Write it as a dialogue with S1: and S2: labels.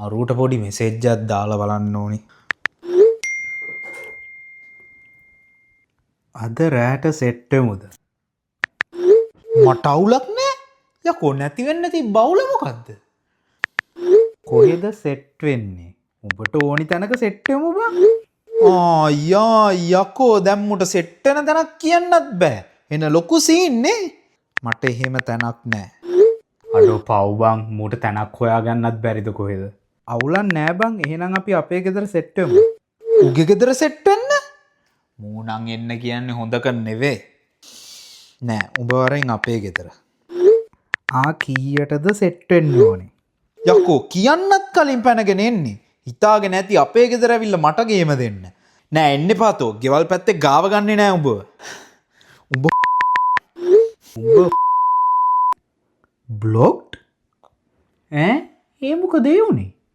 S1: අරුවට පොඩි මෙසේජ් එකක් දාලා බලන්න ඕනි. අද රෑට සෙට් වෙමුද? මට අවුලක් නෑ. යකෝ නැති වෙන්න තිබ්බ අවුල මොකද්ද? කොහෙද සෙට් වෙන්නේ? උඹට ඕනි තැනක සෙට් වෙමු බං. යකෝ දැන් මුට සෙට් වෙන තැනක් කියන්නත් බෑ. එන ලොකු සීන් නේ. මට එහෙම තැනක් නෑ. අඩෝ පව් බං මුට තැනක් හොයාගන්නත් බැරිද කොහෙද? අවුලක් නෑ බං. එහෙනම් අපි අපේ ගෙදර සෙට් වෙමු. උගේ ගෙදර සෙට් වෙන්න? මූණන් එන්න කියන්නේ හොඳක නෙවෙයි. නෑ උඹ වරෙන් අපේ ගෙදර. කීයටද සෙට් වෙන්න ඕනේ? යකෝ කියන්නත් කලින් පැනගෙන එන්නේ. හිතාගෙන ඇති අපේ ගෙදර ඇවිල්ලා මට ගේම දෙන්න. නෑ එන්න එපා තෝ. ගෙවල් පැත්තේ ගාව ගන්නේ නෑ උඹ. උඹ බ්ලොක්ඩ්? ඒ මොකද ඒ උනේ?